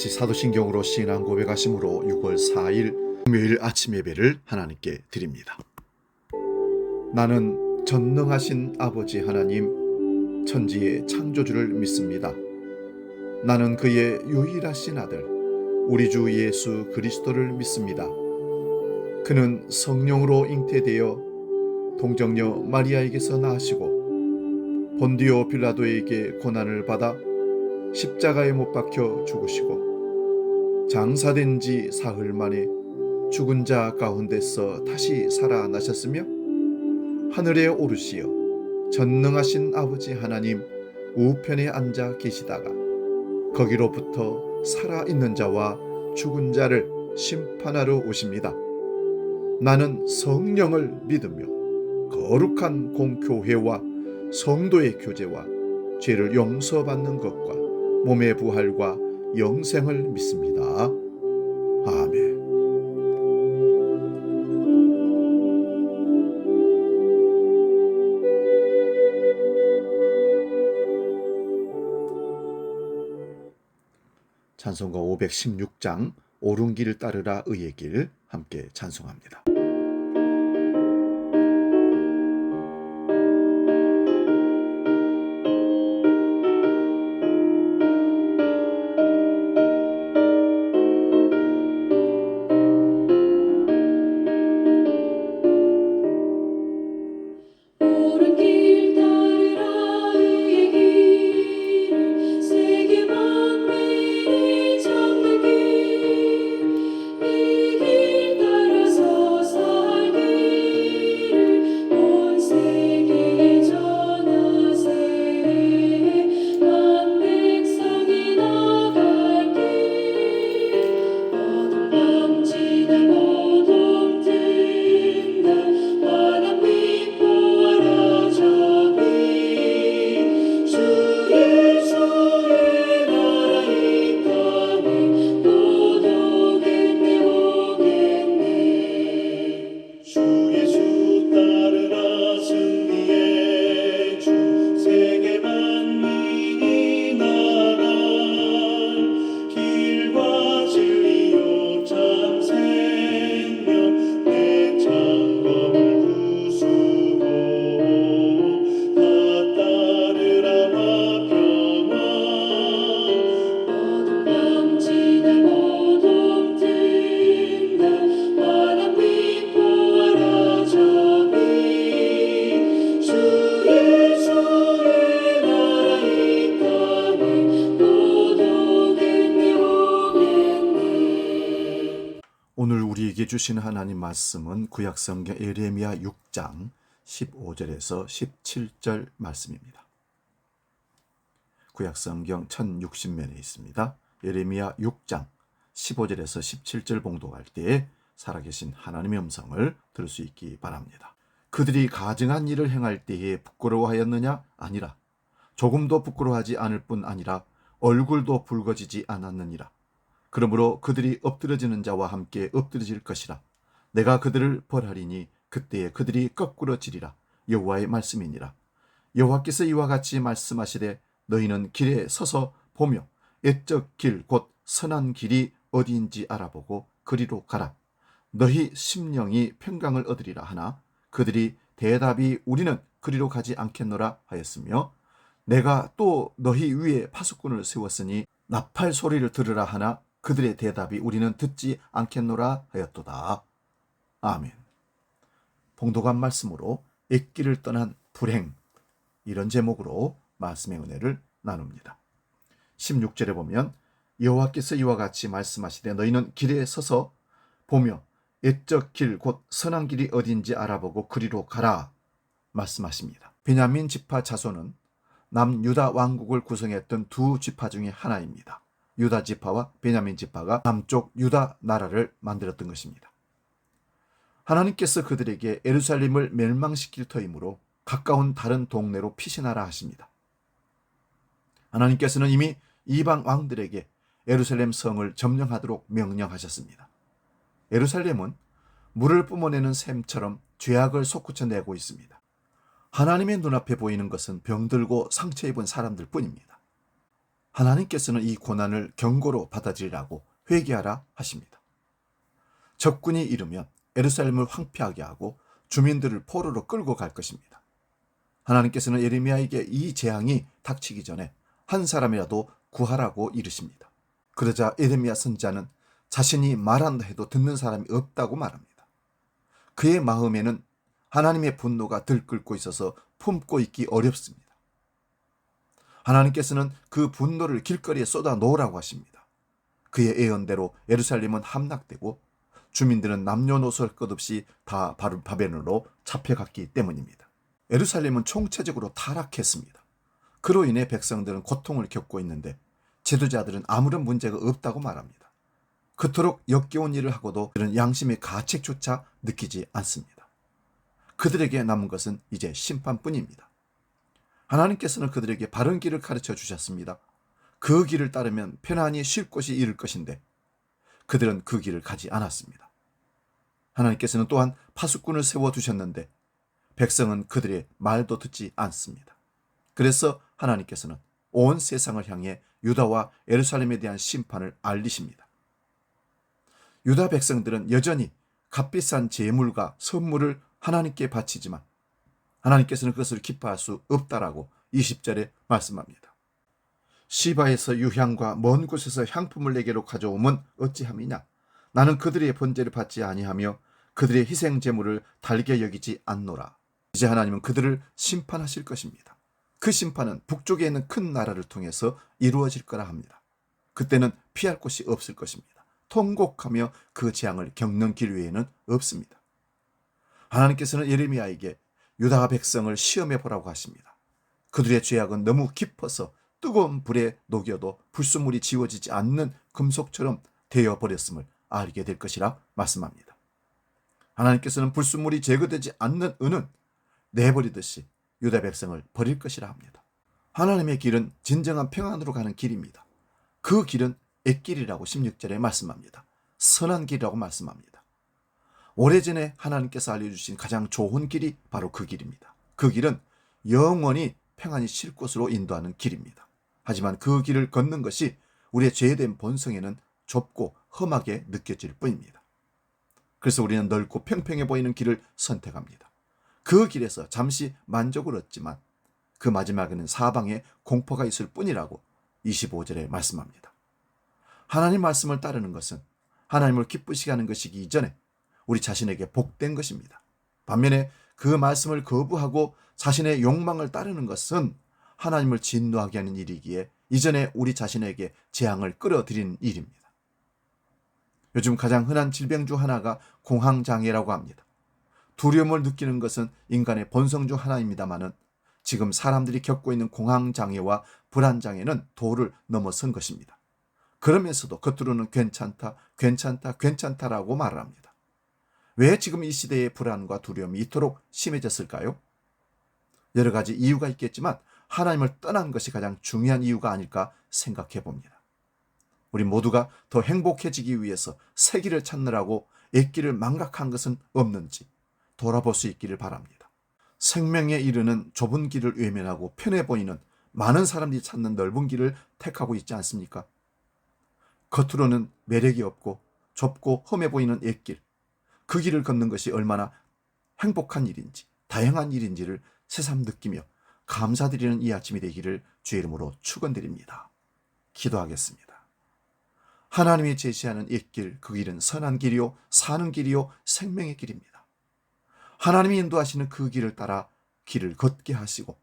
같이 사도신경으로 신앙 고백하심으로 6월 4일 금요일 아침 예배를 하나님께 드립니다. 나는 전능하신 아버지 하나님, 천지의 창조주를 믿습니다. 나는 그의 유일하신 아들, 우리 주 예수 그리스도를 믿습니다. 그는 성령으로 잉태되어 동정녀 마리아에게서 나으시고 본디오 빌라도에게 고난을 받아 십자가에 못 박혀 죽으시고 장사된 지 사흘 만에 죽은 자 가운데서 다시 살아나셨으며 하늘에 오르시어 전능하신 아버지 하나님 우편에 앉아 계시다가 거기로부터 살아있는 자와 죽은 자를 심판하러 오십니다. 나는 성령을 믿으며 거룩한 공교회와 성도의 교제와 죄를 용서받는 것과 몸의 부활과 영생을 믿습니다. 아멘. 찬송가 516장 옳은 길을 따르라 의의 길 함께 찬송합니다. 오늘 우리에게 주신 하나님 말씀은 구약성경 예레미야 6장 15절에서 17절 말씀입니다. 구약성경 1060면에 있습니다. 예레미야 6장 15절에서 17절 봉독할 때에 살아계신 하나님의 음성을 들을 수 있기 바랍니다. 그들이 가증한 일을 행할 때에 부끄러워하였느냐? 아니라 조금도 부끄러워하지 않을 뿐 아니라 얼굴도 붉어지지 않았느니라. 그러므로 그들이 엎드러지는 자와 함께 엎드러질 것이라. 내가 그들을 벌하리니 그때에 그들이 거꾸로 지리라. 여호와의 말씀이니라. 여호와께서 이와 같이 말씀하시되 너희는 길에 서서 보며 옛적 길 곧 선한 길이 어디인지 알아보고 그리로 가라. 너희 심령이 평강을 얻으리라 하나 그들이 대답이 우리는 그리로 가지 않겠노라 하였으며 내가 또 너희 위에 파수꾼을 세웠으니 나팔 소리를 들으라 하나 그들의 대답이 우리는 듣지 않겠노라 하였도다. 아멘. 봉독한 말씀으로 옛길을 떠난 불행, 이런 제목으로 말씀의 은혜를 나눕니다. 16절에 보면 여호와께서 이와 같이 말씀하시되 너희는 길에 서서 보며 옛적 길 곧 선한 길이 어딘지 알아보고 그리로 가라 말씀하십니다. 베냐민 지파 자손은 남유다 왕국을 구성했던 두 지파 중에 하나입니다. 유다 지파와 베냐민 지파가 남쪽 유다 나라를 만들었던 것입니다. 하나님께서 그들에게 예루살렘을 멸망시킬 터이므로 가까운 다른 동네로 피신하라 하십니다. 하나님께서는 이미 이방 왕들에게 예루살렘 성을 점령하도록 명령하셨습니다. 예루살렘은 물을 뿜어내는 샘처럼 죄악을 솟구쳐내고 있습니다. 하나님의 눈앞에 보이는 것은 병들고 상처 입은 사람들 뿐입니다. 하나님께서는 이 고난을 경고로 받아들이라고 회개하라 하십니다. 적군이 이르면 예루살렘을 황폐하게 하고 주민들을 포로로 끌고 갈 것입니다. 하나님께서는 예레미야에게 이 재앙이 닥치기 전에 한 사람이라도 구하라고 이르십니다. 그러자 예레미야 선지자는 자신이 말한다 해도 듣는 사람이 없다고 말합니다. 그의 마음에는 하나님의 분노가 들끓고 있어서 품고 있기 어렵습니다. 하나님께서는 그 분노를 길거리에 쏟아 놓으라고 하십니다. 그의 예언대로 예루살렘은 함락되고 주민들은 남녀노소 할 것 없이 다 바벨론으로 잡혀갔기 때문입니다. 예루살렘은 총체적으로 타락했습니다. 그로 인해 백성들은 고통을 겪고 있는데 지도자들은 아무런 문제가 없다고 말합니다. 그토록 역겨운 일을 하고도 그들은 양심의 가책조차 느끼지 않습니다. 그들에게 남은 것은 이제 심판뿐입니다. 하나님께서는 그들에게 바른 길을 가르쳐 주셨습니다. 그 길을 따르면 편안히 쉴 곳이 이를 것인데 그들은 그 길을 가지 않았습니다. 하나님께서는 또한 파수꾼을 세워두셨는데 백성은 그들의 말도 듣지 않습니다. 그래서 하나님께서는 온 세상을 향해 유다와 예루살렘에 대한 심판을 알리십니다. 유다 백성들은 여전히 값비싼 제물과 선물을 하나님께 바치지만 하나님께서는 그것을 기뻐할 수 없다라고 20절에 말씀합니다. 시바에서 유향과 먼 곳에서 향품을 내게로 가져오면 어찌함이냐? 나는 그들의 번제를 받지 아니하며 그들의 희생 제물을 달게 여기지 않노라. 이제 하나님은 그들을 심판하실 것입니다. 그 심판은 북쪽에 있는 큰 나라를 통해서 이루어질 거라 합니다. 그때는 피할 곳이 없을 것입니다. 통곡하며 그 재앙을 겪는 길 외에는 없습니다. 하나님께서는 예레미야에게 유다 백성을 시험해 보라고 하십니다. 그들의 죄악은 너무 깊어서 뜨거운 불에 녹여도 불순물이 지워지지 않는 금속처럼 되어버렸음을 알게 될 것이라 말씀합니다. 하나님께서는 불순물이 제거되지 않는 은은 내버리듯이 유다 백성을 버릴 것이라 합니다. 하나님의 길은 진정한 평안으로 가는 길입니다. 그 길은 액길이라고 16절에 말씀합니다. 선한 길이라고 말씀합니다. 오래전에 하나님께서 알려주신 가장 좋은 길이 바로 그 길입니다. 그 길은 영원히 평안히 쉴 곳으로 인도하는 길입니다. 하지만 그 길을 걷는 것이 우리의 죄된 본성에는 좁고 험하게 느껴질 뿐입니다. 그래서 우리는 넓고 평평해 보이는 길을 선택합니다. 그 길에서 잠시 만족을 얻지만 그 마지막에는 사방에 공포가 있을 뿐이라고 25절에 말씀합니다. 하나님 말씀을 따르는 것은 하나님을 기쁘시게 하는 것이기 이전에 우리 자신에게 복된 것입니다. 반면에 그 말씀을 거부하고 자신의 욕망을 따르는 것은 하나님을 진노하게 하는 일이기에 이전에 우리 자신에게 재앙을 끌어들이는 일입니다. 요즘 가장 흔한 질병 중 하나가 공황장애라고 합니다. 두려움을 느끼는 것은 인간의 본성 중 하나입니다마는 지금 사람들이 겪고 있는 공황장애와 불안장애는 도를 넘어선 것입니다. 그러면서도 겉으로는 괜찮다라고 말을 합니다. 왜 지금 이 시대의 불안과 두려움이 이토록 심해졌을까요? 여러 가지 이유가 있겠지만 하나님을 떠난 것이 가장 중요한 이유가 아닐까 생각해 봅니다. 우리 모두가 더 행복해지기 위해서 새 길을 찾느라고 옛길을 망각한 것은 없는지 돌아볼 수 있기를 바랍니다. 생명에 이르는 좁은 길을 외면하고 편해 보이는 많은 사람들이 찾는 넓은 길을 택하고 있지 않습니까? 겉으로는 매력이 없고 좁고 험해 보이는 옛길, 그 길을 걷는 것이 얼마나 행복한 일인지 다양한 일인지를 새삼 느끼며 감사드리는 이 아침이 되기를 주의 이름으로 축원드립니다. 기도하겠습니다. 하나님이 제시하는 옛길, 그 길은 선한 길이요 사는 길이요 생명의 길입니다. 하나님이 인도하시는 그 길을 따라 길을 걷게 하시고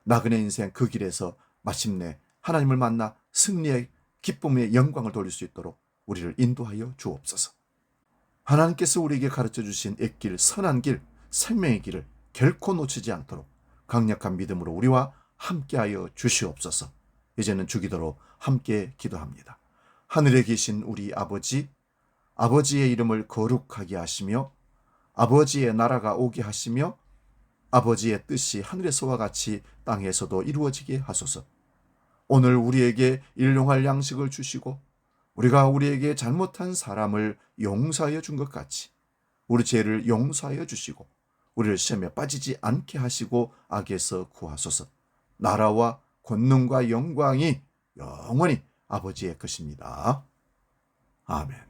나그네 인생 그 길에서 마침내 하나님을 만나 승리의 기쁨의 영광을 돌릴 수 있도록 우리를 인도하여 주옵소서. 하나님께서 우리에게 가르쳐 주신 옛길, 선한 길, 생명의 길을 결코 놓치지 않도록 강력한 믿음으로 우리와 함께하여 주시옵소서. 이제는 주기도로 함께 기도합니다. 하늘에 계신 우리 아버지, 아버지의 이름을 거룩하게 하시며 아버지의 나라가 오게 하시며 아버지의 뜻이 하늘에서와 같이 땅에서도 이루어지게 하소서. 오늘 우리에게 일용할 양식을 주시고 우리가 우리에게 잘못한 사람을 용서하여 준 것 같이 우리 죄를 용서하여 주시고 우리를 시험에 빠지지 않게 하시고 악에서 구하소서. 나라와 권능과 영광이 영원히 아버지의 것입니다. 아멘.